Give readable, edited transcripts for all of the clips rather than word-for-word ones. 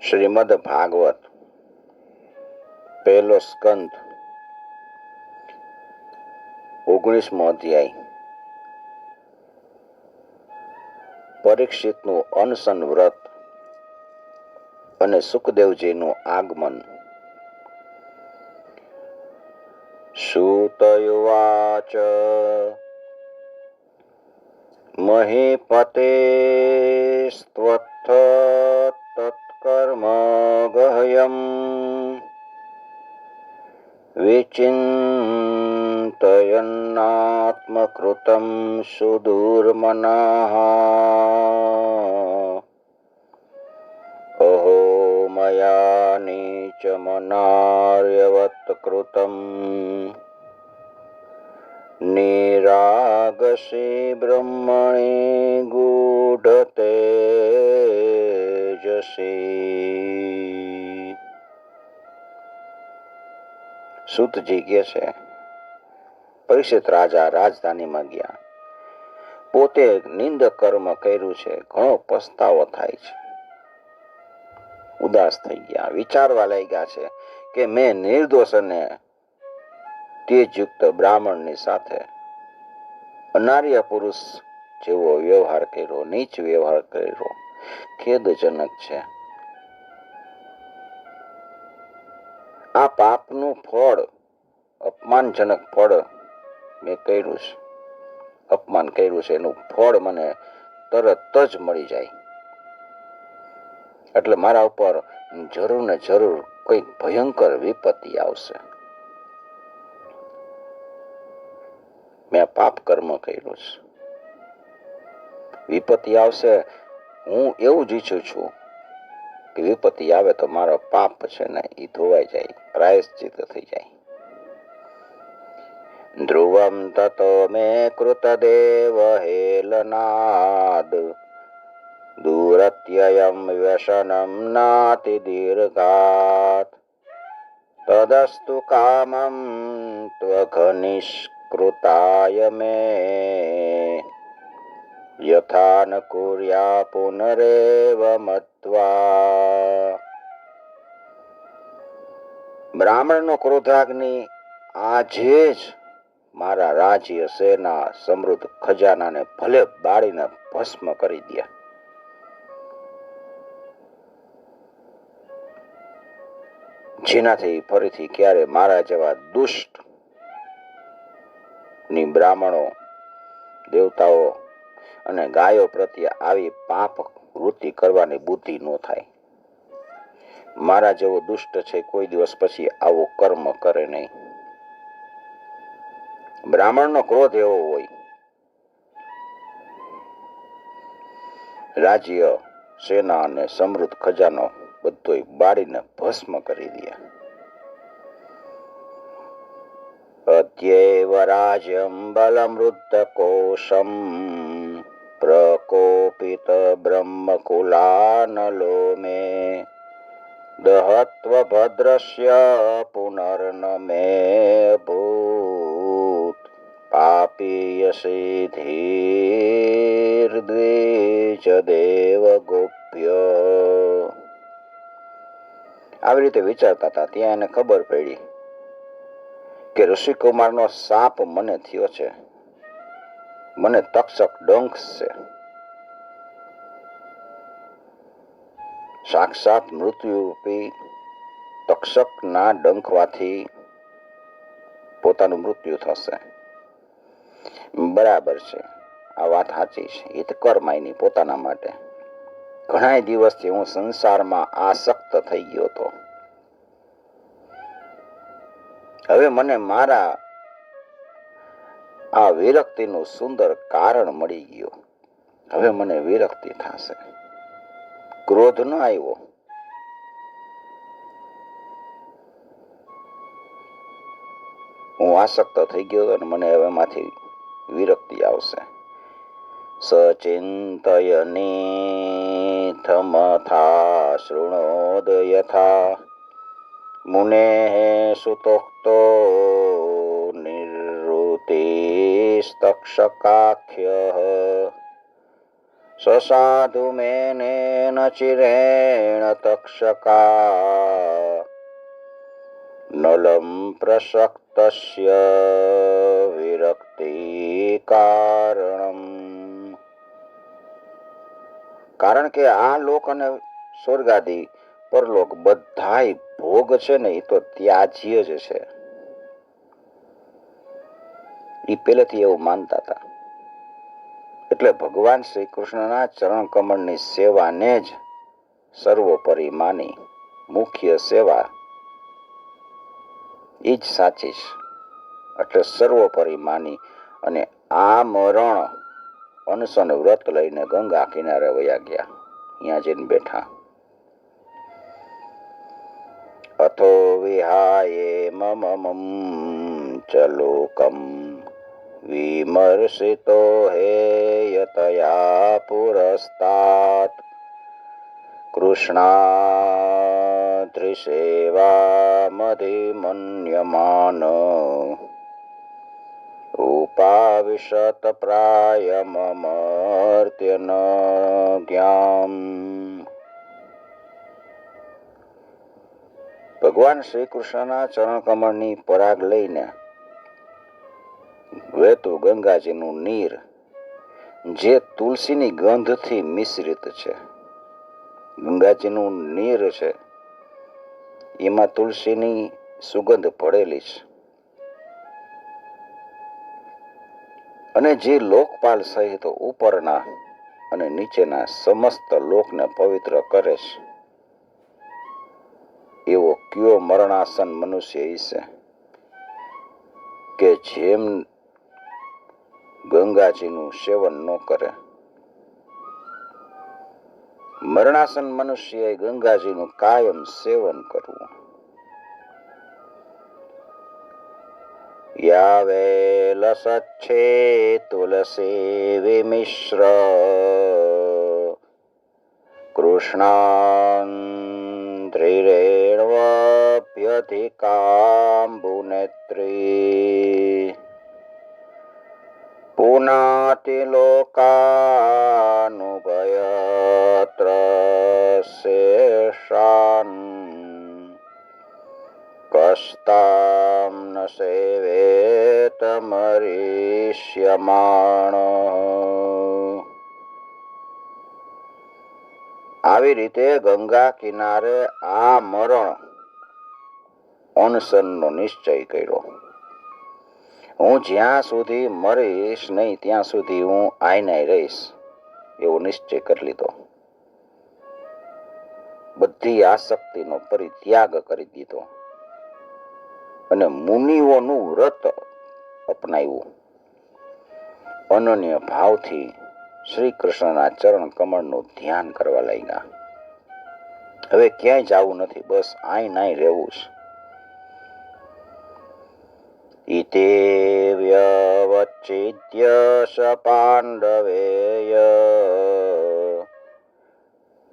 શ્રીમદ ભાગવત પહેલો સ્કંદ 19મો અધ્યાય. પરીક્ષિતનું અનશન વ્રત અને સુખદેવજીનું આગમન. સૂતયુવાચ મહીપતે સ્ત્વત્થ તત્કર્મ ગહ્યમ વિચિંતયન્નાત્મકૃતં સુદૂરમનઃ અહો મયા નીચમનાર્યવત કૃતં નિરાગસી બ્રહ્મણી ગૂઢતેજસી. સૂતજી કહે છે, પરીક્ષિત રાજા રાજધાનીમાં ગયા. પોતે નિંદ કર્મ કર્યું છે, ઘણો પસ્તાવો થાય છે. ઉદાસ થઈ ગયા, વિચારવા લાગ્યા છે કે મેં નિર્દોષ અને તેજયુક્ત બ્રાહ્મણની સાથે અનાર્ય પુરુષ જેવો વ્યવહાર કર્યો, નીચ વ્યવહાર કર્યો, ખેદજનક છે. આ પાપનું ફળ, અપમાનજનક ફળ મેં કર્યું છે, અપમાન કર્યું છે, એનું ફળ મને તરત જ મળી જાય એટલે મારા ઉપર જરૂર ને જરૂર કંઈક ભયંકર વિપત્તિ આવશે. મેં પાપ કર્મ કર્યું છે, વિપત્તિ આવશે. હું એવું જ ઈચ્છું છું કે વિપત્તિ આવે તો મારો પાપ છે ને એ ધોવાઈ જાય, પ્રાયશ્ચિત થઈ જાય. ધ્રુવમ તતો મે કૃતદેવ હેલનાદ દૂરત્યયમ વ્યસનમ નાતિ દીર્ઘાત તદસ્તુ કામમ ત્વઘનિષ્કૃતાય મે યથા ન કુર્યા પુનરેવ મત્વા. બ્રાહ્મણનો ક્રોધાગ્નિ આજે જ મારા રાજ્ય, સેના, સમૃદ્ધ ખજાનાને ભલે બાળીને ભસ્મ કરી દે. જેનાથી ફરીથી ક્યારે મારા જેવા દુષ્ટ ની બ્રાહ્મણો, દેવતાઓ અને ગાયો પ્રત્યે આવી પાપ વૃત્તિ કરવાની બુદ્ધિ ન થાય. મારા જેવો દુષ્ટ છે કોઈ દિવસ પછી આવો કર્મ કરે નહીં. બ્રાહ્મણનો ક્રોધ એવો હોય, રાજ્ય, સેના અને સમૃદ્ધ ખજાનો બધો બાળીને ભસ્મ કરી દે. અદ્યૈવ રાજ્યમ બલમૃદ્ધ કોશમ પ્રકોપિત બ્રહ્મકુલાનલો મે દહત્વ ભદ્રસ્ય પુનર્ન મે ભૂત પાપીયસી ધીર્દ્વિજ દેવ ગોપ્ય. આવી રીતે વિચારતા હતા ત્યાં એને ખબર પડી કે ઋષિકુમારનો સાપ મને થયો છે, મને તક્ષક ડંખશે. સાક્ષાત મૃત્યુરૂપી તક્ષકના ડંખવાથી પોતાનું મૃત્યુ થશે. બરાબર છે, આ વાત સાચી છે. હિત કર્માયની પોતાના માટે. ઘણા દિવસથી હું સંસારમાં આસક્ત થઈ ગયો હતો. હવે મને મારા આ વિરક્તિનું સુંદર કારણ મળી ગયું. હવે મને વિરક્તિ થશે. ક્રોધ ન આવ્યો. હું આસક્ત થઈ ગયો અને મને હવે એમાંથી વિરક્તિ આવશે. સચિંતયનીથમથા શૃણોદ યથા મુને સુતોક્તો નિવૃત્તિસ્તક્ષકાખ્ય સસાધુ મેનેન ચિરેણ તક્ષકા નલમ પ્રસક્તસ્ય વિરક્તિ કારણમ. કારણ કે આ લોક અને સ્વર્ગાદી પરલોક બધાય ભોગ છે ને એ તો ત્યાજ્ય જ છે. એ પહેલેથી એવું માનતા હતા. એટલે ભગવાન શ્રી કૃષ્ણના ચરણ કમળની સેવાને જ સર્વોપરી માની મુખ્ય સેવા એ જ સાચી છે. એટલે સર્વોપરી માની અને આ મરણ અનશન વ્રત લઈને ગંગા કિનારે વયા ગયા. અહીંયા જઈને બેઠા. અથો વિહાયે મમમમ ચલોકમ વિમર્શિતો હેયતયા પુરસ્તાત કૃષ્ણાદ્રિસેવામધિમન્યમાન ઉપાવિશત પ્રાયમમર્ત્ય ન જ્ઞામ. ભગવાન શ્રી કૃષ્ણના ચરણ કમળની પરાગ લઈને વહેતું ગંગાજીનું નીર જે તુલસીની ગંધથી મિશ્રિત છે. ગંગાજીનું નીર છે એમાં તુલસીની સુગંધ ભળેલી છે. અને જે લોકપાલ સહિત ઉપરના અને નીચેના સમસ્ત લોકને પવિત્ર કરે છે એવો કયો મરણાસન મનુષ્ય છે કે જેમ ગંગાજીનું સેવન ન કરે. મરણાસન મનુષ્યએ ગંગાજીનું કાયમ સેવન કરવું. યાવે લસચ્છે તુલસી વિમિશ્ર કૃષ્ણાન્દ્રિરેણવાભ્યધિકાંબુનેત્રી પુનાતિ લોકાનુભયત્ર શેષાન કસ્તામ ન સેવેત મરીષ્યમાણ. આવી રીતે ગંગા કિનારે આ મરણ અનશનનો નિશ્ચય કર્યો. હું જ્યાં સુધી મરીશ નહીં ત્યાં સુધી હું આઈને રહીશ એવો નિશ્ચય કરી લીધો. બધી આસક્તિનો પરિત્યાગ કરી દીધો અને મુનિઓનું વ્રત અપનાવ્યું. અનન્ય ભાવથી શ્રી કૃષ્ણના ચરણ કમળનું ધ્યાન કરવા લાગ્યા. હવે ક્યાંય જવું નથી, બસ આઈ નાઈ રહેવું છે. ઇતે વ્યવચ્છિદ્ય સ પાંડવેય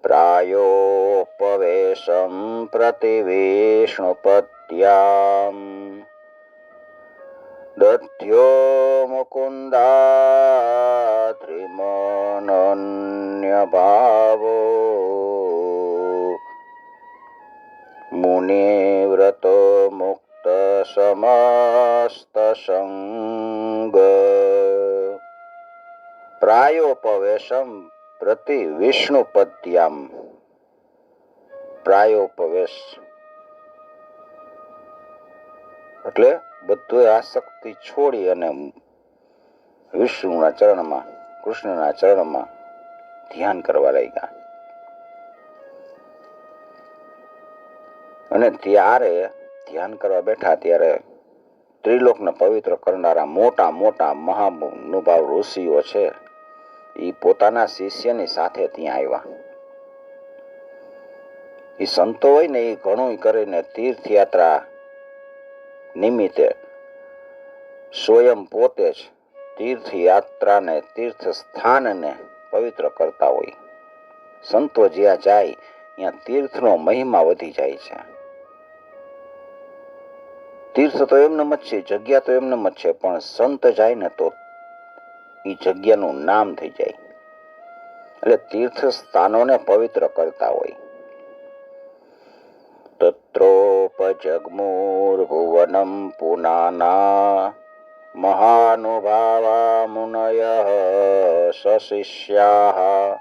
પ્રાયોપવેશમ પ્રતિ વિષ્ણુપત્યામ દધ્યો મુકુંદાદ્રિમનન્ય ભાવો મુનિવ્રતો મુક્ત સમસ્ત સંગ પ્રાયોપવેશમ પ્રતિ વિષ્ણુપત્યામ. પ્રાયોપવેશ એટલે બધું આસક્તિ છોડી અને વિષ્ણુના ચરણમાં કૃષ્ણના ચરણમાં ધ્યાન કરવા લાગ્યા. અને ત્યારે ધ્યાન કરવા બેઠા ત્યારે ત્રિલોકને પવિત્ર કરનારા મોટા મોટા મહાનુભાવ ઋષિઓ છે એ પોતાના શિષ્યની સાથે ત્યાં આવ્યા. એ સંતો હોય ને એ ઘણું કરીને તીર્થયાત્રા નિમિત્તે સ્વયં પોતે જ તીર્થયાત્રાને તીર્થ સ્થાનને પવિત્ર કરતા હોય. સંતો જ્યાં જાય ત્યાં તીર્થનો મહિમા વધી જાય છે. તીર્થ તો એમને જ છે, જગ્યા તો એમને જ છે, પણ સંત જાય ને તો એ જગ્યાનું નામ થઈ જાય. એટલે તીર્થ સ્થાનોને પવિત્ર કરતા હોય. તત્રોપજગ્મુર્ભુવનમ પુનાના મહાનુભાવા મુનયઃ સશિષ્યાઃ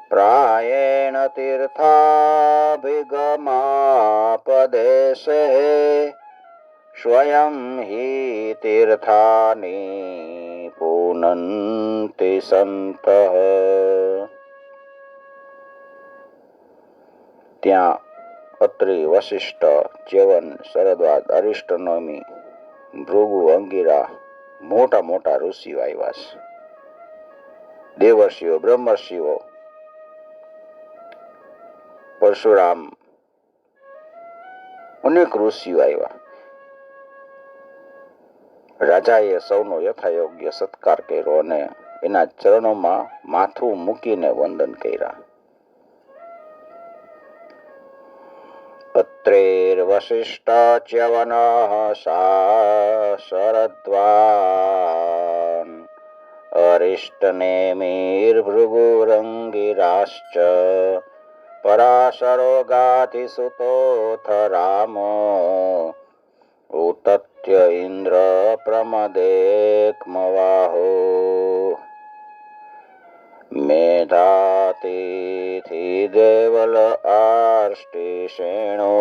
પ્રાયેણ તીર્થાભિગમાપદેશે સ્વયં હિ તીર્થાનિ પુનન્તિ સંતઃ. ત્યાં અત્રિ, વશિષ્ઠ, ચ્યવન, શરદ્વાદ, અરિષ્ટનેમિ, ભૃગુ, અંગિરા મોટા મોટા ઋષિઓ આવ્યા છે. દેવર્ષિઓ, બ્રહ્મર્ષિઓ, પરશુરામ, અનેક ઋષિઓ આવ્યા. રાજાએ સૌનો યથાયોગ્ય સત્કાર કર્યો અને એના ચરણોમાં માથું મૂકીને વંદન કર્યા. અત્રેર્વશિષ્ઠ ચ્યવનઃ શરદ્વાન અરિષ્ટનેમિર્ભૃગુરંગિરાશ્ચ પરાશરો ગાધિસુતોऽથ રામો ઉતત્ય ઇન્દ્ર પ્રમદેક્મવાહો મેધાતિથિ દેવલ આર્ષ્ટિશેણો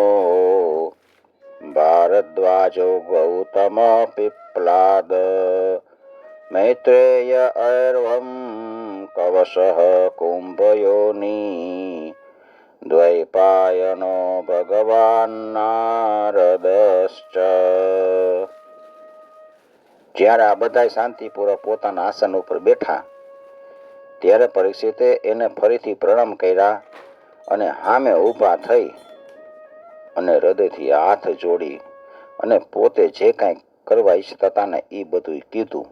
ભારદ્વાજો ગૌતમ પીપ્લાદ મૈત્રેય ઐર્વં કવશઃ કુંભયોની દ્વૈપાયનો ભગવાન નારદશ્ચ. જ્યારે આ બધા શાંતિપૂર્વક પોતાના આસન ઉપર બેઠા ત્યારે પરીક્ષિતે એને ફરીથી પ્રણામ કર્યા અને સામે ઊભા થઈ અને હૃદયથી હાથ જોડી અને પોતે જે કાંઈ કરવા ઈચ્છતા હતા ને એ બધું કીધું.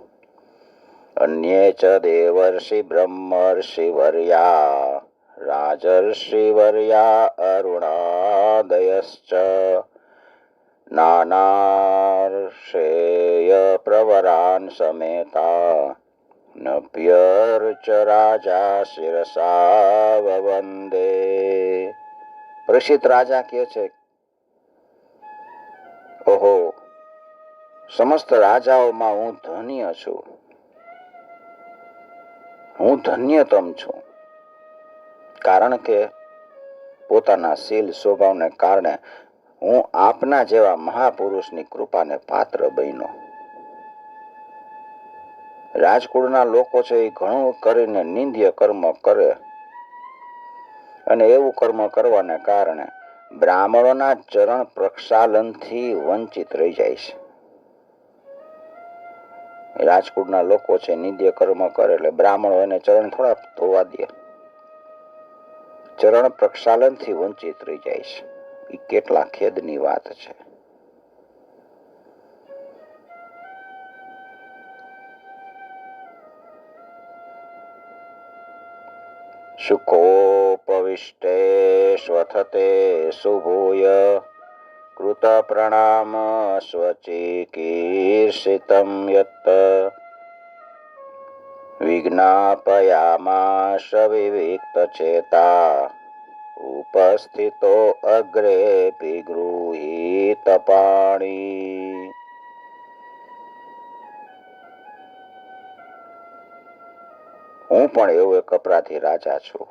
અન્યે ચ દેવર્ષિ બ્રહ્મર્ષિ વર્યા રાજર્ષિ વર્યા અરુણાદયશ્ચ નાનાર્ષેય પ્રવરાન સમેતા નભ્યર્ચ રાજા શિરસા વંદે. પરીક્ષિત રાજા કહે છે, ઓહો, સમસ્ત રાજાઓમાં હું ધન્ય છું, હું ધન્યતમ છું. કારણ કે પોતાના શીલ સ્વભાવને કારણે હું આપના જેવા મહાપુરુષની કૃપાને પાત્ર બન્યો. રાજકુળના લોકો છે એ ઘણું કરીને નિંદ્ય કર્મ કરે અને એવું કર્મ કરવાને કારણે બ્રાહ્મણોના ચરણ પ્રક્ષાલનથી વંચિત રહી જાય છે. રાજકુળના લોકો છે નિંદ્ય કર્મ કરે એટલે બ્રાહ્મણો એને ચરણ થોડા ધોવા દે, ચરણ પ્રક્ષાલનથી વંચિત રહી જાય છે. એ કેટલા ખેદની વાત છે. શુકોપવિષ્ટેષ્વથતે સુભૂય કૃત પ્રણામ સ્વચિકીર્ષિતં યત વિજ્ઞાપયામાશ વિવિક્ત ચેતા ઉપસ્થિતો અગ્રેપી ગૃહીત પાણી. હું પણ એવો એક અપરાધી રાજા છું.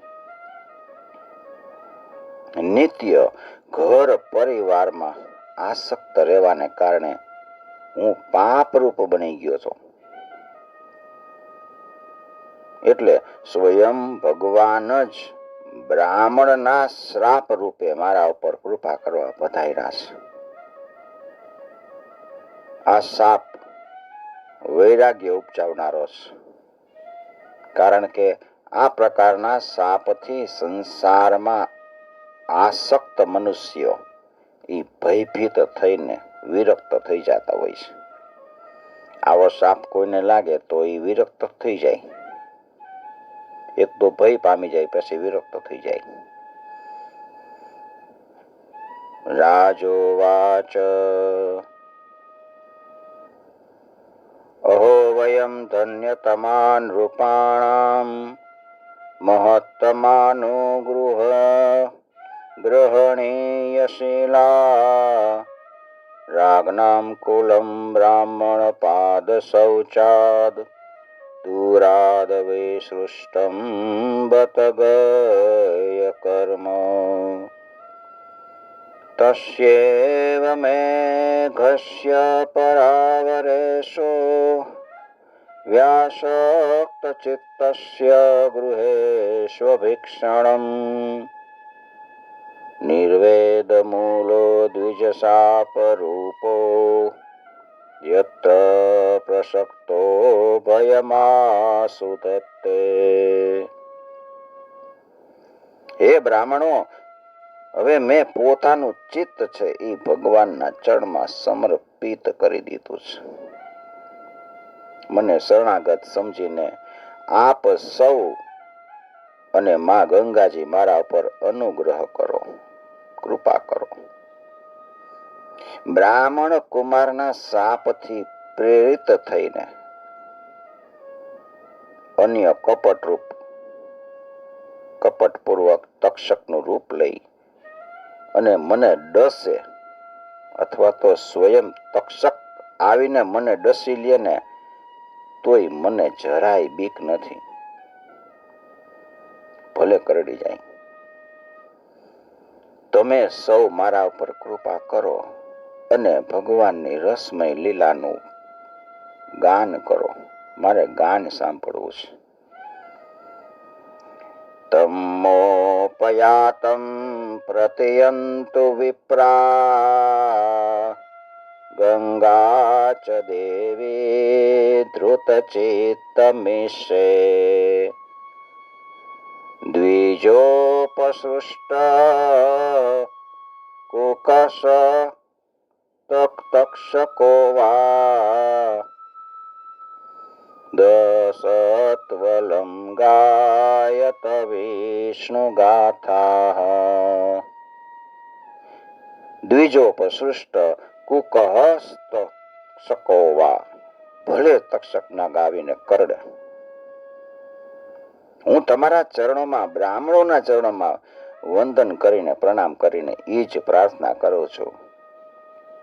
નિત્ય ઘર પરિવારમાં આસક્ત રહેવાને કારણે હું પાપરૂપ બની ગયો છું. એટલે સ્વયં ભગવાન જ બ્રાહ્મણના શ્રાપ રૂપે મારા ઉપર કૃપા કરવા પધાર્યા છે. આ શાપ વૈરાગ્ય ઉપજાવનારો છે. કારણ કે આ પ્રકારના શાપથી સંસારમાં આસક્ત મનુષ્યો એ ભયભીત થઈને વિરક્ત થઈ જતા હોય છે. આવો શાપ કોઈને લાગે તો એ વિરક્ત થઈ જાય. એક તો ભય પામી જાય, પછી વિરક્ત થઈ જાય. રાજોવાચ અહો વયમ ધન્યતમાન રૂપાણામ મહત્તમાનુગૃહ ગ્રહણીયશીલા રાગનામ કુલમ બ્રાહ્મણ પાદ શૌચાદ દૂરાદ વિસૃષ્ટમ બત ગય કર્મ તસ્યેવ મેઘસ્ય પરાવરેશો વ્યાસક્ત ચિત્તસ્ય ગૃહેષ્વભિક્ષણમ નિર્વેદ મૂલો દ્વિજશાપરૂપો યત્ર પ્રસક્તો ભયમાસુ દત્તે. હે બ્રાહ્મણો, હવે મેં પોતાનું ચિત્ત છે એ ભગવાનના ચરણમાં સમર્પિત કરી દીધું છે. મને શરણાગત સમજીને આપ સૌ અને માં ગંગાજી મારા પર અનુગ્રહ કરો, કૃપા કરો. બ્રાહ્મણ કુમારના શાપથી પ્રેરિત થઈને અન્ય કપટપૂર્વક તક્ષકનું રૂપ લઈ અને મને ડસે અથવા તો સ્વયં તક્ષક આવીને મને ડસી લે ને તોય મને જરાય બીક નથી. ભલે કરડી જાય. તમે સૌ મારા ઉપર કૃપા કરો અને ભગવાનની રસમય લીલાનું ગાન કરો. મારે ગાન સાંભળવું છે. તમોપયાતમ પ્રતયંતુ વિપ્રા ગંગા ચ દેવી ધૃતચિત્તમિષે દ્વિજોપસૃષ્ટ કુકશ તક્ષકો વા દસત્વલમ ગાયત વિષ્ણુ ગાથા. દ્વિજોપસૃષ્ટ કુકહસ્તક્ષકો વા, ભલે તક્ષક ના ગાવીને કરડે. હું તમારા ચરણોમાં, બ્રાહ્મણોના ચરણોમાં વંદન કરીને, પ્રણામ કરીને એ જ પ્રાર્થના કરું છું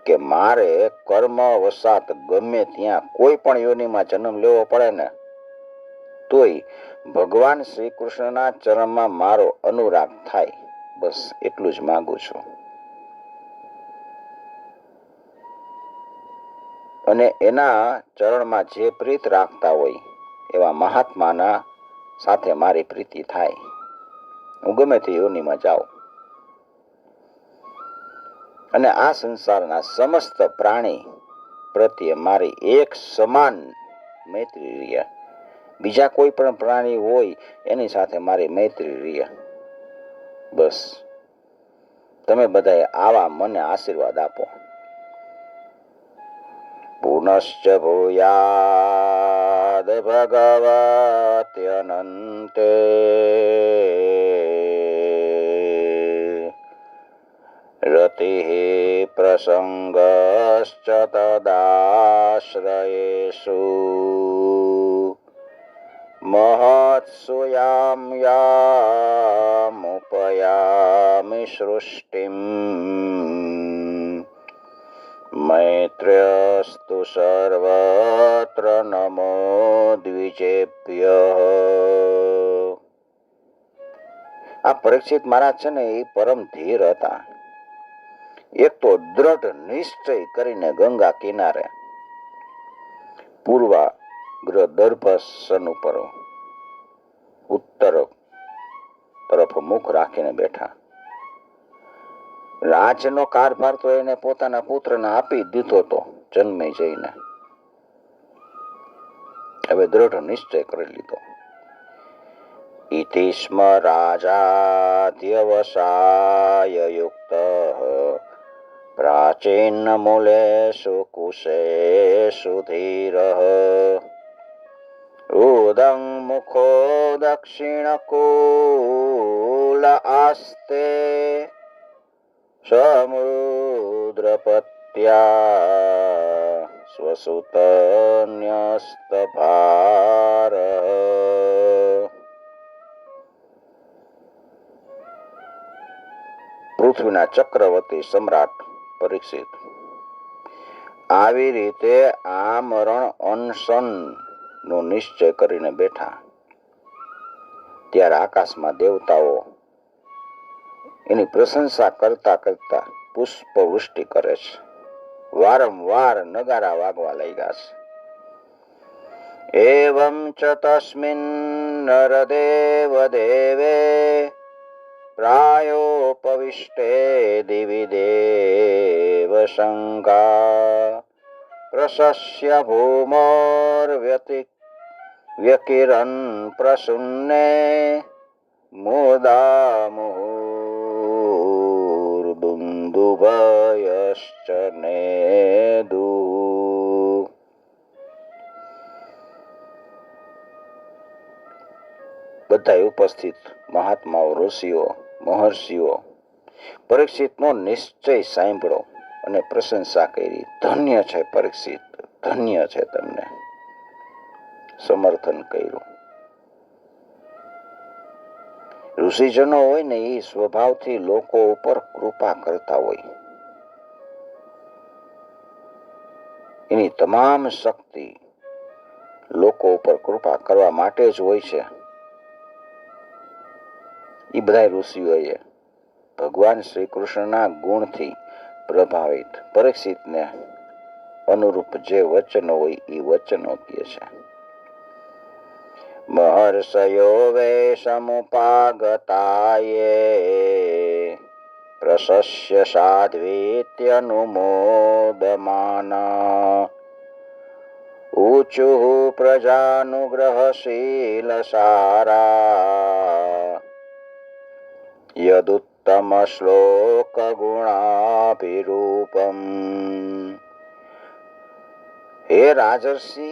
કે મારે કર્મ વસાત ગમે ત્યાં કોઈ પણ યોનિમાં જન્મ લેવો પડે ને તોય ભગવાન શ્રી કૃષ્ણના ચરણમાં મારો અનુરાગ થાય. બસ એટલું જ માંગુ છું. અને એના ચરણમાં જે પ્રીત રાખતા હોય એવા મહાત્માના સાથે મારી પ્રીતિ થાય. હું ગમે તે યોનિમાં જાઉં અને આ સંસારના સમસ્ત પ્રાણી પ્રત્યે મારી એક સમાન મૈત્રી રહે. બીજા કોઈ પણ પ્રાણી હોય એની સાથે મારી મૈત્રી રહે. બસ તમે બધાએ આવા મને આશીર્વાદ આપો. પુનશ્ચ ભૂયાદ ભગવત્યનંતે રતિઃ પ્રસંગશ્ચ તદાશ્રયેષુ મહત્સુ યામ યામુપયામિ સૃષ્ટિમ મૈત્ર્યસ્તુ સર્વત્ર નમો દ્વિજેભ્યઃ. આ પરીક્ષિત મહારાજ છે ને એ પરમ ધીર હતા. એક તો દ્રઢ નિશ્ચય કરીને ગંગા કિનારે પૂર્વાગ્ર દર્ભસન ઉપર ઉત્તર તરફ મુખ રાખીને બેઠા. રાજનો કારભાર તો એને પોતાના પુત્રને આપી દીધો હતો જન્મે જઈને. હવે દ્રઢ નિશ્ચય કરી લીધો. ઇતિ સ્મ રાજાધ્યવસાય યુક્ત પ્રાચીન મૂલેષુ કુશેષુ ધીરઃ ઉદં મુખો દક્ષિણ કુલ આસ્તે સમુદ્રપત્યા સ્વસુતન્યસ્તભાર. પૃથ્વીના ચક્રવર્તી સમ્રાટ પરીક્ષિત આવી રીતે આમરણ અનશન નો નિશ્ચય કરીને બેઠા. ત્યારે આકાશમાં દેવતાઓ એની પ્રશંસા કરતા કરતા પુષ્પવૃષ્ટિ કરે છે. વારંવાર નગારા વાગવા લાગ્યા છે. એવં ચ તસ્મિન નરદેવ દેવે પ્રાયોપવિષ્ટે દિવિ દેવ શંકા પ્રશસ્ય ભૂમોર વ્યકિરન પ્રસુન્ને મુદા મુહુર્દુંદુભયશ્ચ નેદુ. બધા ઉપસ્થિત મહાત્માઓ, ઋષિઓ, મહર્ષિઓ પરીક્ષિતનો નિશ્ચય સાંભળો અને પ્રશંસા કરી. ધન્ય છે પરીક્ષિત, ધન્ય છે તમને. સમર્થન કર્યું. ઋષિજનો હોય ને એ સ્વભાવથી લોકો ઉપર કૃપા કરતા હોય. એની તમામ શક્તિ લોકો ઉપર કૃપા કરવા માટે જ હોય છે. એ બધા ઋષિઓએ ભગવાન શ્રી કૃષ્ણના ગુણથી પ્રભાવિત પરીક્ષિતને અનુરૂપ જે વચનો હોય એ વચનો કહે છે. મહર્ષયો વેશમુપાગતાયે પ્રશસ્ય સાધ્વીત્યનુમોદમાના ઊચુઃ પ્રજાનુગ્રહશીલ સારા યદુત્તમ શ્લોક ગુણાભિરૂપમ. હે રાજર્ષિ,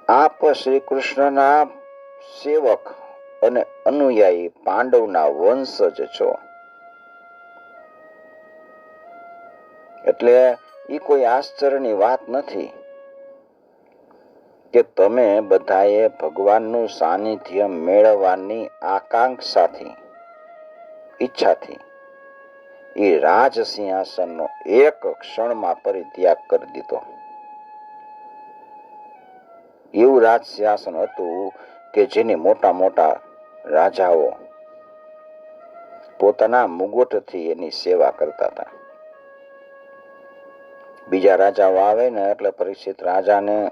આપ શ્રી કૃષ્ણના સેવક અને અનુયાયી પાંડવના વંશજ છો. એટલે એ કોઈ આશ્ચર્યની વાત નથી કે તમે બધાએ ભગવાનનું સાનિધ્ય મેળવવાની આકાંક્ષાથી, ઈચ્છાથી એ રાજ સિંહાસનનો એક ક્ષણમાં પરિત્યાગ કરી દીધો. એવું રાજ સિંહાસન હતું કે જેને મોટા મોટા રાજાઓ પોતાના મુગુટથી એની સેવા કરતા હતા. બીજા રાજાઓ આવે ને એટલે પરીક્ષિત રાજાને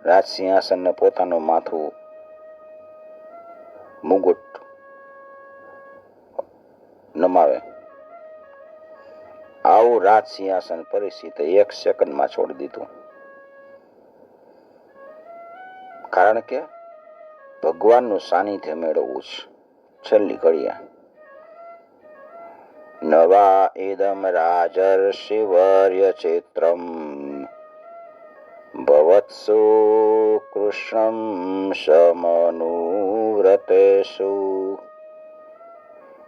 રાજ સિંહાસનને પોતાનું માથું મુગુટ નમાવે. આવું રાજ સિંહાસન પરીક્ષિતે 1 સેકન્ડમાં છોડી દીધું. કારણ કે ભગવાનનું સાનિધ્ય મેળવવું છે છેલ્લી ઘડીએ. નવા ઇદમ રાજર્ષિ વર્ય ચિત્રમ ભવત્સુ કૃષ્ણં સમનુવ્રતેષુ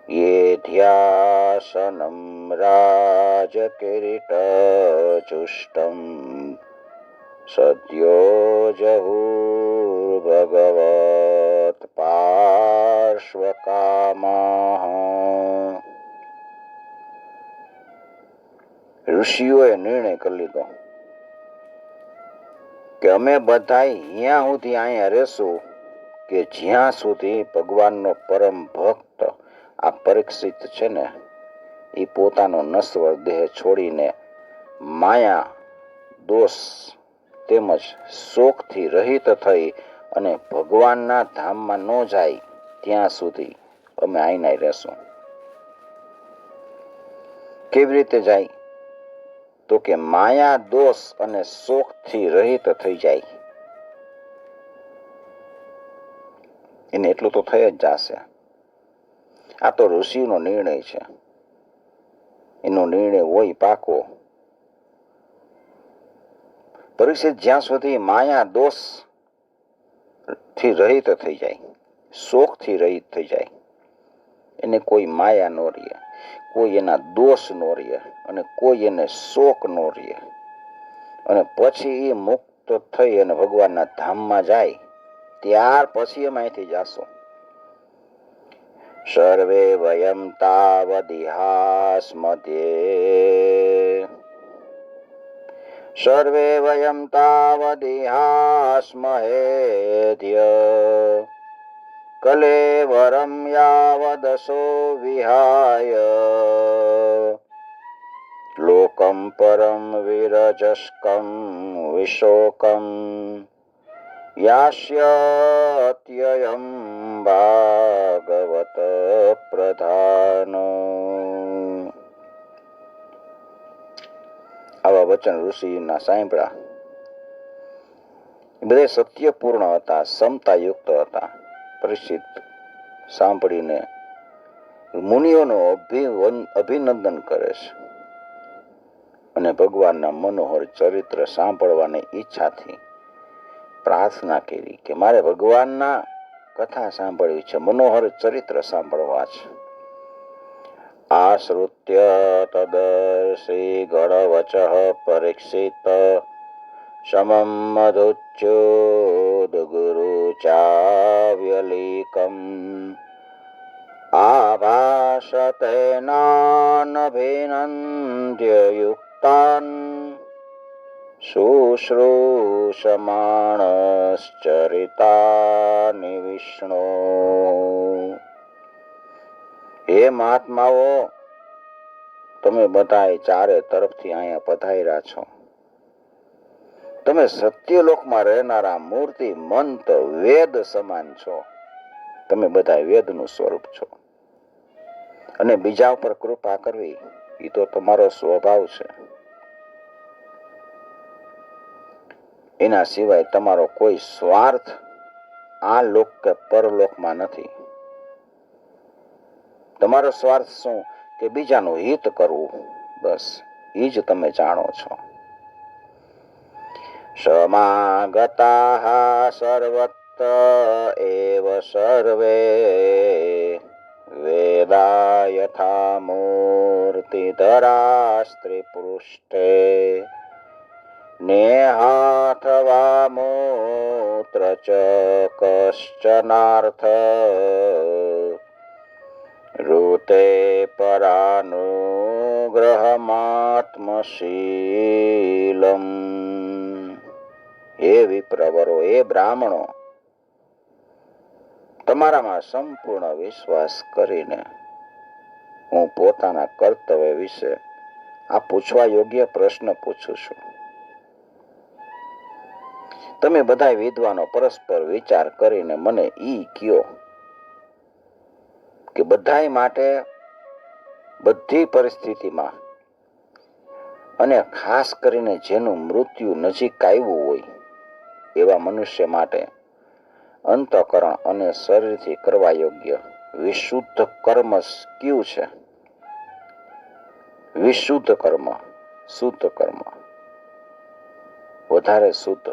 યે ધ્યાસનમ રાજકિરીટચુષ્ટં સદ્યો જહુર્ભગવત પાર્શ્વકામાઃ. ઋષિઓએ નિર્ણય કરી લીધો કે અમે બધા અહીંયા સુધી અહીંયા રહેશું કે જ્યાં સુધી ભગવાનનો પરમ ભક્ત આ પરીક્ષિત છે ને એ પોતાનો નશ્વર દેહ છોડીને માયા, દોષ તેમજ શોકથી રહિત થઈ અને ભગવાનના ધામમાં ન જાય ત્યાં સુધી અમે અહીંયા રહેશું. કેવી રીતે જાય? તો કે માયા, દોષ અને શોકથી રહિત થઈ જાય. એને એટલું તો થઈ જ જશે. આ તો ઋષિનો નિર્ણય છે. એનો નિર્ણય હોય પાકો. પરીક્ષિત જ્યાં સુધી માયા, દોષ થી રહિત થઈ જાય, શોકથી રહિત થઈ જાય, એને કોઈ માયા ન રહે, કોઈ એના દોષ ન રહે અને કોઈ એને શોક ન રહે. અને પછી એ મુક્ત થઈ અને ભગવાનના ધામમાં જાય ત્યાર પછી અમે અહીંથી જાશું. સર્વે વયમ તાવદિહાસ્મધ્યે સર્વે વયમ તાવદિહાસ્મહેધ્ય કલેવરમ યાવદસો વિહાય લોકમ પરમ વિરજસ્કમ વિશોકમ યાસ્યત્યયં ભાગવત પ્રધાન. આવા વચન ઋષિના સાંભળ્યા. બધે સત્યપૂર્ણ હતા, સમતાયુક્ત હતા. પરીક્ષિત સાંભળીને મુનિઓનું અભિનંદન કરે છે અને ભગવાનના મનોહર ચરિત્ર સાંભળવાની ઈચ્છાથી પ્રાર્થના કરી કે મારે ભગવાનના કથા સાંભળવી છે, મનોહર ચરિત્ર સાંભળવા છે. આશ્રુત્ય તદર્ષી ગણવચ પરીક્ષિત સમમ મધુચ્યોદ ગુરુ ચાવ્યલીકમ આભાસતેનાનભિનંદ્ય યુક્તાન શુશ્રૂષમાણશ્ચરિતાનિ વિષ્ણુ. હે મહાત્માઓ, તમે બધા ચારે તરફથી અહીંયા પધાર્યા છો. તમે સત્યલોકમાં રહેનારા મૂર્તિ મંત વેદ સમાન છો. તમે બધા વેદનું સ્વરૂપ છો અને બીજા ઉપર કૃપા કરવી એ તો તમારો સ્વભાવ છે. એના સિવાય તમારો કોઈ સ્વાર્થ આ લોક કે પરલોકમાં નથી. તમારો સ્વાર્થ શું કે બીજાનું હિત કરવું, બસ એ જ તમે જાણો છો. સમાગતા સર્વત્ર એવ સર્વે વેદા યથા મૂર્તિધરા સ્ત્રી પૃષ્ઠે નેહાથવા મૂત્ર ચ કશ્ચનાર્થ ઋતે પરાનુગ્રહમાત્મશીલમ. હે વિપ્રવરો, હે બ્રાહ્મણો, તમારામાં સંપૂર્ણ વિશ્વાસ કરીને હું પોતાના કર્તવ્ય વિશે આ પૂછવા યોગ્ય પ્રશ્ન પૂછું છું. તમે બધા વિદ્વાનો પરસ્પર વિચાર કરીને મને ઈ કયો કે બધાય માટે બધી પરિસ્થિતિમાં અને ખાસ કરીને જેનું મૃત્યુ નજીક આવ્યું હોય એવા મનુષ્ય માટે અંતઃકરણ અને શરીરથી કરવા યોગ્ય વિશુદ્ધ કર્મ કયું છે? વિશુદ્ધ કર્મ, શુદ્ધ કર્મ, વધારે શુદ્ધ,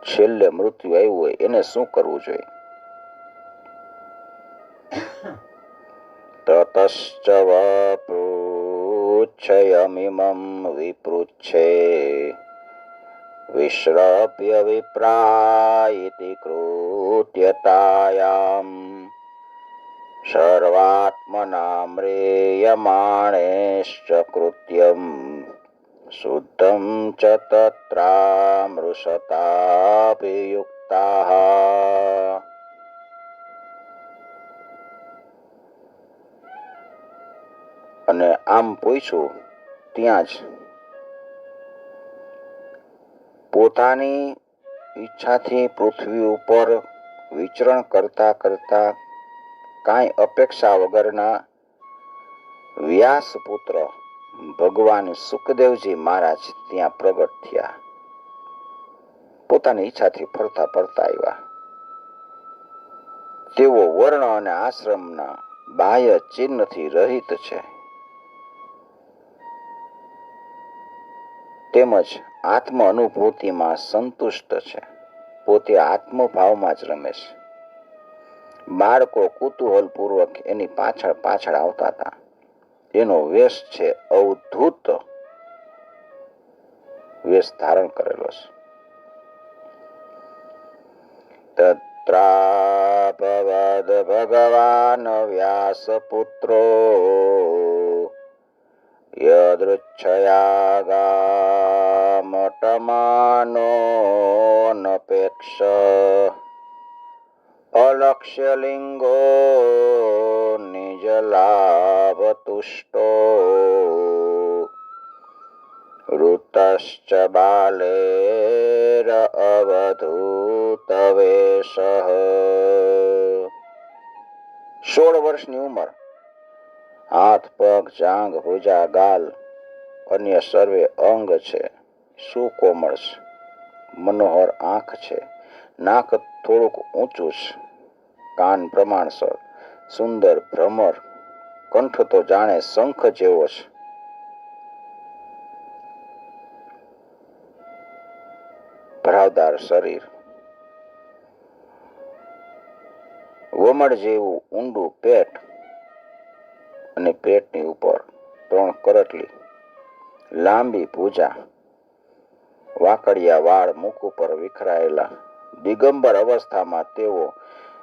છેલ્લે મૃત્યુ આવ્યું હોય એને શું કરવું જોઈએ? તતશ્ચ વપૃચ્છયમિમં વિપૃચ્છે વિશ્રપ્ય વિપ્રાયિતિ કૃત્યતાયામ સર્વાત્મના મ્રેયમાણેશ્ચ કૃત્યમ શુદ્ધમ ચ તત્રામૃષતાભિયુક્તાઃ. અને આમ પૂછ્યું ત્યાં જ પોતાની ઈચ્છાથી પૃથ્વી ઉપર વિચરણ કરતા કરતા કાંઈ અપેક્ષા વગરના વ્યાસપુત્ર ભગવાન સુખદેવજી મહારાજ ત્યાં પ્રગટ થયા. પોતાની ઈચ્છાથી ફરતા ફરતા આવ્યા. તેઓ વર્ણ અને આશ્રમના બાહ્ય ચિહ્નથી રહિત છે, તેમજ આત્મ અનુભૂતિમાં સંતુષ્ટ છે. પોતે આત્મભાવમાં જ રમે છે. બાળકો કુતૂહલપૂર્વક એની પાછળ પાછળ આવતા હતા. એનો વેશ છે અવધૂત વેશ ધારણ કરેલો છે. પુત્રાભવદ ભગવાન વ્યાસપુત્રો યદૃચ્છયાગામટમાનો નપેક્ષ અલક્ષ્યલિંગો નિજલાભતુષ્ટો ઋતશ્ચ બાલેર અવધૂતવેશઃ. 16 વર્ષની ઉંમર, હાથ પગ જાંઘ ભુજા ગાલ અન્ય સર્વે અંગ છે, સુકોમળ છે, મનોહર આંખ છે, નાક થોડુંક ઊંચું છે, કાન પ્રમાણસર, સુંદર ભ્રમર, કંઠ તો જાણે શંખ જેવો છે, ભરાવદાર શરીર, વમળ જેવું ઊંડું પેટ અને પેટની ઉપર 3 કરટલી, લાંબી ભુજા, વાકડિયા વાળ મુખ ઉપર વિખરાયેલા. દિગંબર અવસ્થામાં તેઓ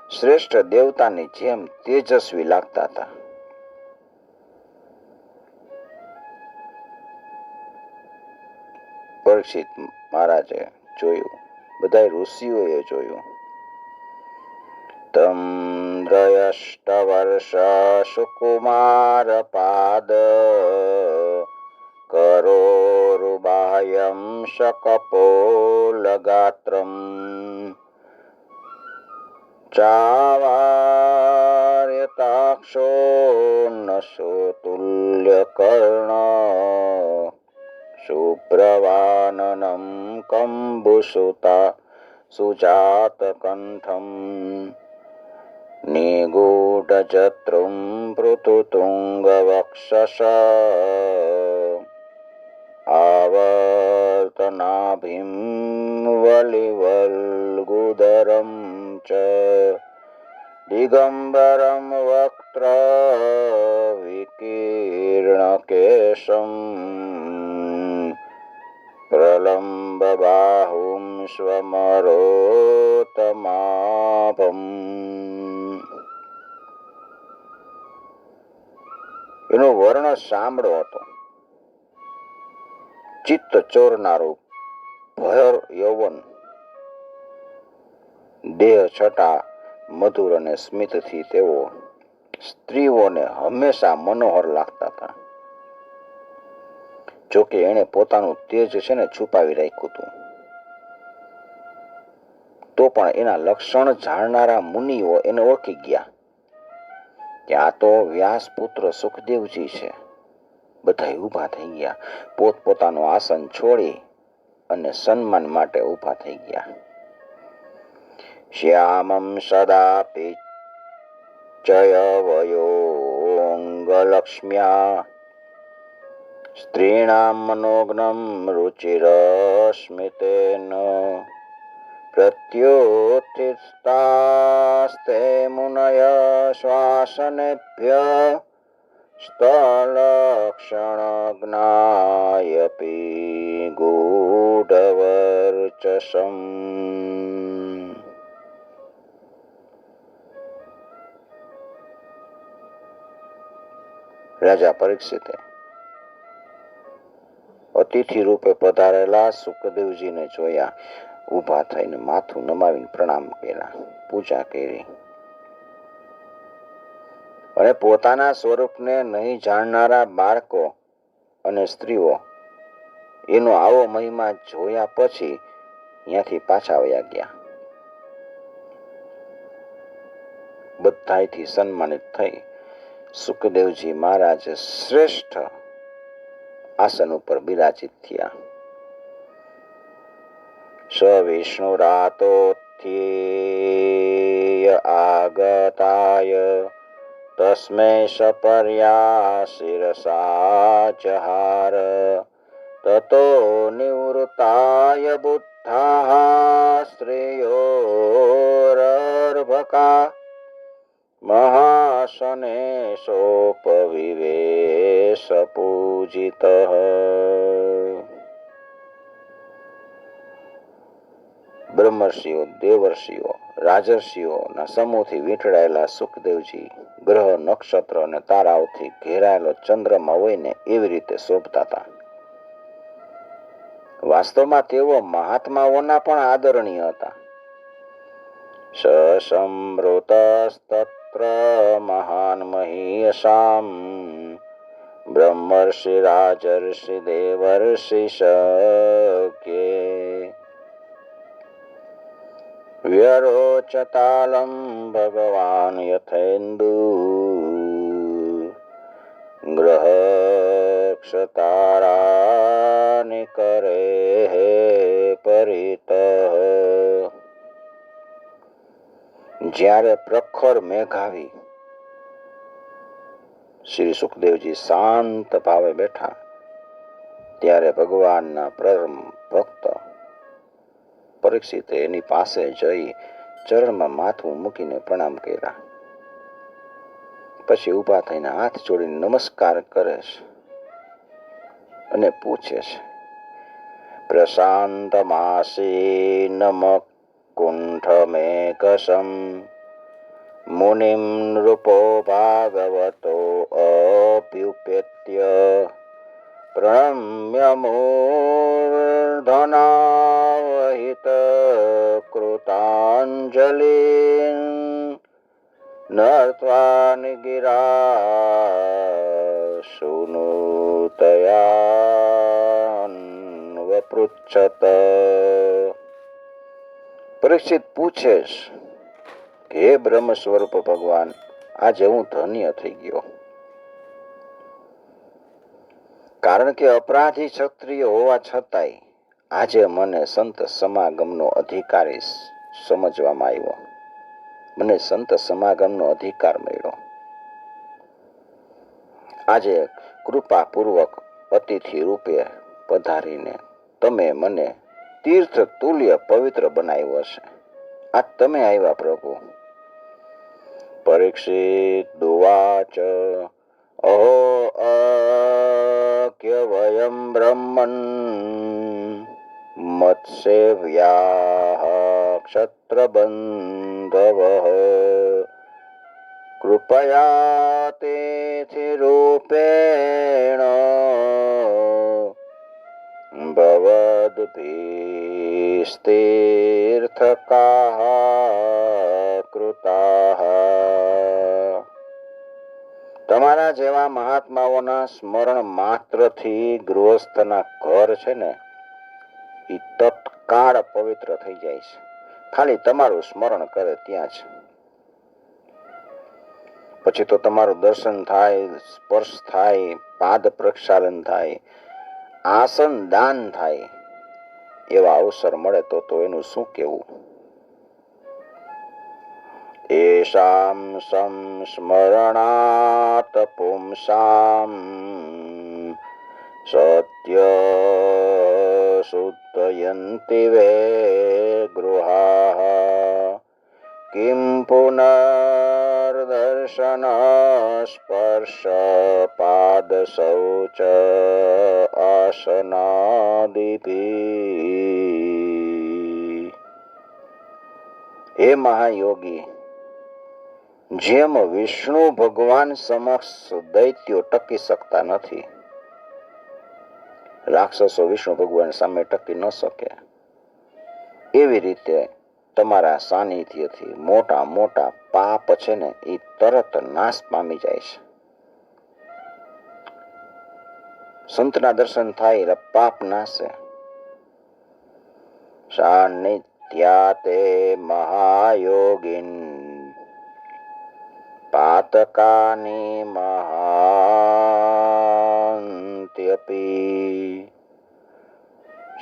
શ્રેષ્ઠ દેવતાની જેમ તેજસ્વી લાગતા હતા. પરીક્ષિત મહારાજે જોયું, બધા ઋષિઓએ જોયું. તમ દ્રયષ્ટવર્ષ સુકુમાર પાદ કરોરુબાહ્યમ શકપોલગાત્રમ ચાવાર્યતાક્ષો નશોતુલ્યકર્ણ શુભ્રવાનનમ કંબુસુતા સુજાતકંઠમ નિગૂઢજત્રુમ પૃથુતુંગવક્ષસ આવર્તનાભિમ વલિવલ્ગુદરમ ચ દિગંબરમ વક્ત્ર વિકીર્ણકેશમ પ્રલંબ બાહુમ સ્વમરોતમાભમ. એનો વર્ણ સાંભળો હતો, ચિત્ત ચોરનારું ભયર યૌવન, દેહ છટા મધુર અને સ્મિતથી તેઓ સ્ત્રીઓને હંમેશા મનોહર લાગતા હતા. જોકે એણે પોતાનું તેજ છે ને છુપાવી રાખ્યું હતું, તો પણ એના લક્ષણ જાણનારા મુનિઓ એને ઓળખી ગયા કે આ તો વ્યાસપુત્ર સુખદેવજી છે. બધા ઊભા થઈ ગયા, પોતપોતાનું આસન છોડી અને સન્માન માટે ઊભા થઈ ગયા. શ્યામમ સદા પિચ્ચય વયોંગલક્ષ્મ્યા સ્ત્રીણામ મનોગ્નમ રુચિરસ્મિતેન પ્રત્યુત્થિતાસ્તે મુનય શ્વાસનેભ્ય સ્થલક્ષણજ્ઞાયપી ગૂઢવર્ચસમ. રાજા પરીક્ષિતે અતિથિ રૂપે પધારેલા સુખદેવજીને જોયા. ઊભા થઈને માથું નમાવીને પ્રણામ કર્યા, પૂજા કરી અને પોતાના સ્વરૂપને નહીં જાણનારા બાળકો અને સ્ત્રીઓ એનો આવો મહિમા જોયા પછી ત્યાંથી પાછા વયા ગયા. બધાયથી સન્માનિત થઈ સુખદેવજી મહારાજ શ્રેષ્ઠ આસન ઉપર બિરાજિત થયા. સ વિષ્ણુરાતોત્થ્ય આગતાય તસ્મૈ સપર્યા શિરસા જહાર તતો નિવૃત્તાય બુદ્ધાઃ શ્રેયોરર્ભકા મહાસનેશોપવિવેશ પૂજિતઃ. બ્રહ્મર્ષિઓ, દેવર્ષિઓ, રાજર્ષિઓના સમૂહથી વીંટળાયેલા સુખદેવજી ગ્રહ, નક્ષત્ર અને તારાઓથી ઘેરાયેલો ચંદ્રમાં હોય ને એવી રીતે શોભતા હતા. વાસ્તવમાં તેઓ મહાત્માઓના પણ આદરણીય હતા. સસંવૃતસ્તત્ર મહાન મહીયસામ બ્રહ્મર્ષિ રાજર્ષિ દેવર્ષિ સખ્યે વ્યરોચતાલમ ભગવાન યથેન્દુ ગ્રહ ક્ષતારાનિ કરે પરિતઃ. જ્યારે પ્રખર મેઘ આવી શ્રી સુખદેવજી શાંત ભાવે બેઠા, ત્યારે ભગવાનના પરમ ભક્ત પરીક્ષિતે એની પાસે જઈ ચરણમાં માથું મૂકીને પ્રણામ કર્યા. પછી ઊભા થઈને હાથ જોડીને નમસ્કાર કરે છે અને પૂછે છે, પ્રશાંત માસીનમ કુંઠમેકસમ મુનિમ નૃપો ભાગવતો અપ્યુપેત્ય પ્રણમ્ય મૂર્ધનાવહિત કૃતાંજલિ નર્ત્વા નિગિરા સુનુતયાન્વપૃચ્છત. પરીક્ષિત પૂછે કે હે બ્રહ્મ સ્વરૂપ ભગવાન, આજે હું ધન્ય થઈ ગયો, કારણ કે અપરાધી ક્ષત્રિય હોવા છતાંય આજે મને સંત સમાગમનો અધિકારી સમજવામાં આવ્યો. મને સંત સમાગમનો અધિકાર મળ્યો. આજે કૃપાપૂર્વક અતિથિ રૂપે પધારીને તમે મને તીર્થ તુલ્ય પવિત્ર બનાવ્યો છે. આ તમે આવ્યા પ્રભુ. પરીક્ષિત ઉવાચ અહો અક્યવયમ બ્રહ્મન મત્સેવ્યાઃ ક્ષત્રબંધવઃ કૃપયા તેથિરૂપેણ ભવદ્ભીસ્તીર્થકાઃ કૃતાઃ. તમારા જેવા મહાત્માઓના સ્મરણ માત્રથી ગૃહસ્થના ઘર છે ને એ તત્કાળ પવિત્ર થઈ જાય છે. ખાલી તમારું સ્મરણ કરે ત્યાં જ. પછી તો તમારું દર્શન થાય, સ્પર્શ થાય, પાદ પ્રક્ષાલન થાય, આસન દાન થાય, એવા અવસર મળે તો એનું શું કેવું. એષામ સંસ્મરણાત પુંસામ સત્ય શુદ્ધયન્તિ વે ગૃહાઃ કિમ પુનર્દર્શન સ્પર્શ પાદ શૌચ આસનાદિભિઃ. હે મહાયોગી, જેમ વિષ્ણુ ભગવાન સમક્ષ દૈત્યો ટકી શકતા નથી, રાક્ષસો વિષ્ણુ ભગવાન સામે ટકી ન શકે, એવી રીતે તમારા સાનિધ્યથી મોટા મોટા પાપ છે ને એ તરત નાશ પામી જાય છે. સંતના દર્શન થાય એટલે પાપ નાશે. સાનિધ્યાતે મહાયોગિન પાતકાની મહાન્ત્યપી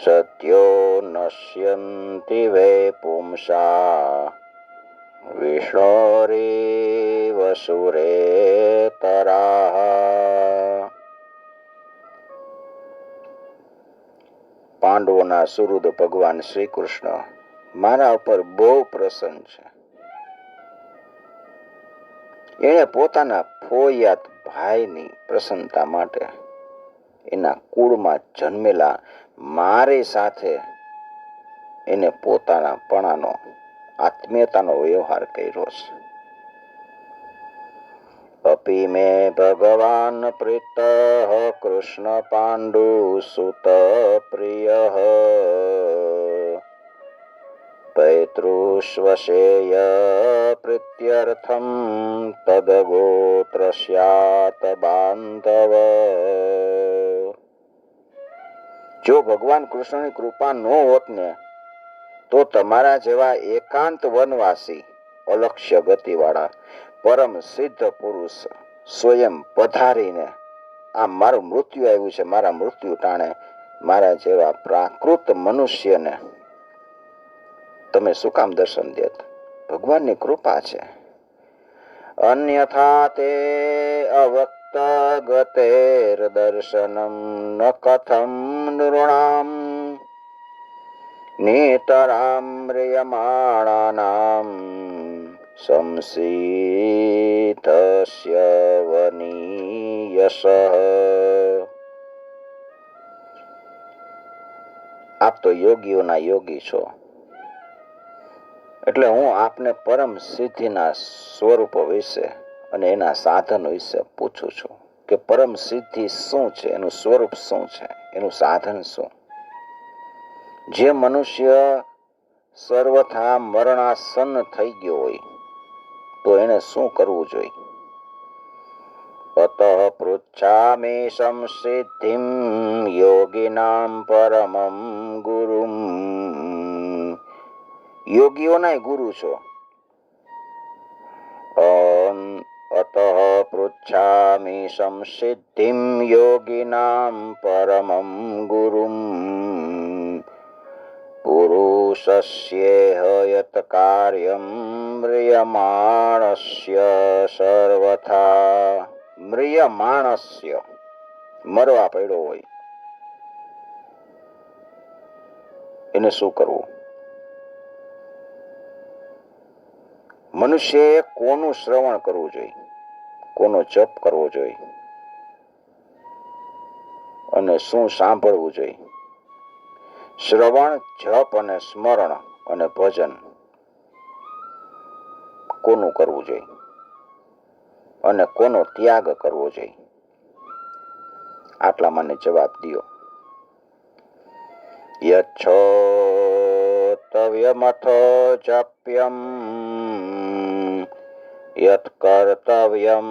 સત્યો નશ્યન્તિ વે પુંસા વિષ્ણોરેવ સુરેતરાઃ. પાંડવોના સુહૃદ ભગવાન શ્રી કૃષ્ણ મારા ઉપર બહુ પ્રસન્ન છે. એણે પોતાના ફોયાત ભાઈની પ્રસન્નતા માટે એના કુળમાં જન્મેલા મારી સાથે એને પોતાના પણાનો આત્મીયતાનો વ્યવહાર કર્યો છે. અપી મે ભગવાન પ્રીત કૃષ્ણ પાંડુ સુત પ્રિય પૈતૃષ્વશેય પ્રીત્યર્થમ તદગોત્ર સ્યાત બાંધવ. જો ભગવાન કૃષ્ણની કૃપા ન હોત ને તો તમારા જેવા એકાંત વનવાસી અલક્ષ્ય ગતિવાળા પરમ સિદ્ધ પુરુષ સ્વયં પધારીને આ મારું મૃત્યુ આવ્યું છે, મારા મૃત્યુ ટાણે મારા જેવા પ્રાકૃત મનુષ્યને તમે શું કામ દર્શન દેત? ભગવાનની કૃપા છે. અન્યથા તે અવક્ત ગતેર દર્શનમ ન કથમ નૃણામ નેતરામ મ્રિયમાણાનામ સંસીતસ્ય વનીયસઃ. આપ તો યોગીઓના યોગી છો, એટલે હું આપને પરમ સિદ્ધિના સ્વરૂપો વિશે અને એના સાધનો વિશે પૂછું છું કે પરમ સિદ્ધિ શું છે, એનું સ્વરૂપ શું છે, એનું સાધન શું. જે મનુષ્ય સર્વથા મરણાસન્ન થઈ ગયો હોય તો એને શું કરવું જોઈએ? અત પૃચ્છામિ સંસિદ્ધિમ યોગિનામ પરમમ ગુરુમ. યોગીઓના ગુરુ છો. અત પૃચ્છામિ સંસિદ્ધિમ યોગિનામ પરમમ ગુરુમ પુરુષસ્યેહ યત કાર્યમ મ્રિયમાણસ્ય સર્વથા. મ્રિયમાણસ્ય મરવા પડ્યો હોય એને શું કરવું? મનુષ્યએ કોનું શ્રવણ કરવું જોઈએ, કોનો જપ કરવો જોઈએ અને શું સાંભળવું જોઈએ? શ્રવણ, જપ અને સ્મરણ અને ભજન કોનું કરવું જોઈએ અને કોનો ત્યાગ કરવો જોઈએ? આટલા મને જવાબ દ્યો. યચ્છોતવ્યમથ જપ્યમ યત કર્તવ્યમ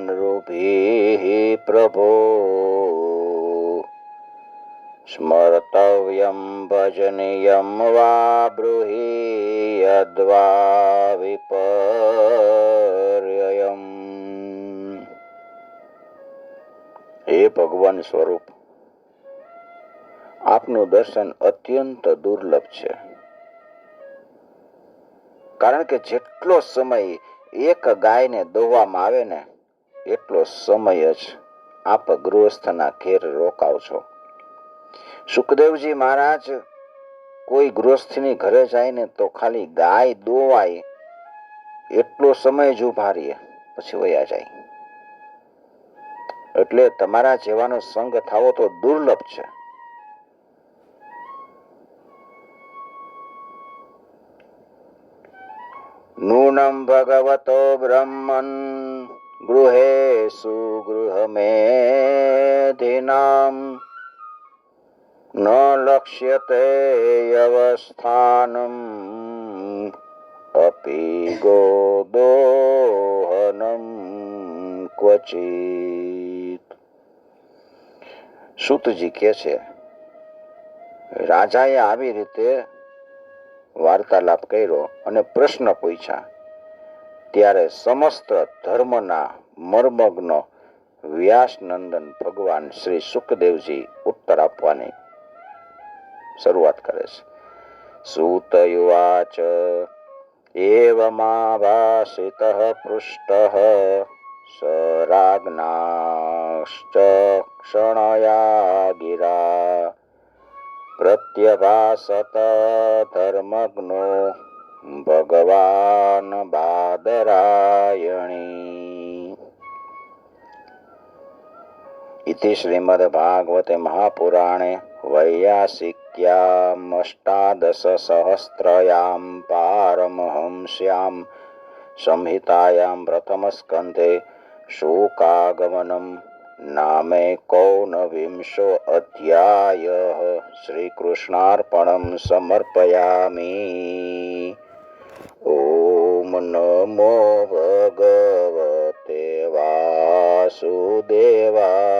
નૃભિઃ પ્રભો સ્મર્તવ્યમ ભજનીયમ વા બ્રૂહિ યદ્વા વિપર્યયમ. હે ભગવાન સ્વરૂપ, આપનું દર્શન અત્યંત દુર્લભ છે, કારણ કે જેટલો સમય એક ગાયને દોવામાં આવે ને એટલો સમય જ આપ ગૃહસ્થના ઘેર રોકાવ છો. સુખદેવજી મહારાજ કોઈ ગૃહસ્થની ઘરે જાય ને તો ખાલી ગાય દોવાય એટલો સમય જ ઉભા રહીએ, પછી વયા જાય. એટલે તમારા જેવાનો સંગ થાવો તો દુર્લભ છે. નૂનમ ભગવતો બ્રહ્મન ગૃહેષુ ગૃહમેધિનામ ન લક્ષ્યતે અવસ્થાનમ અપી ગોદોહનમ ક્વચિત. સૂતજી કહે છે, રાજાએ આવી રીતે વાર્તાલાપ કર્યો અને પ્રશ્ન પૂછ્યા ત્યારે સમસ્ત ધર્મના મર્મજ્ઞ વ્યાસનંદન ભગવાન શ્રી સુખદેવજી ઉત્તર આપવાની શરૂઆત કરે છે. સૂતયુવાચ એવમાભાસિતઃ પૃષ્ટઃ સ રાજ્ઞાશ્ચ ક્ષણયા ગિરા પ્રત્યભાસત ધર્મજ્ઞો ભગવાન બાદરાયણી. ઇતિ શ્રીમદ્ ભાગવતે મહાપુરાણે વૈયાસિક संहितायामष्टादशसहस्रयां पारमहंस्यां संहितायां प्रथमस्कन्धे शोकागमनं नामैकोनविंशोऽध्यायः। श्रीकृष्णार्पणं समर्पयामि। ॐ नमो भगवते वासुदेवाय।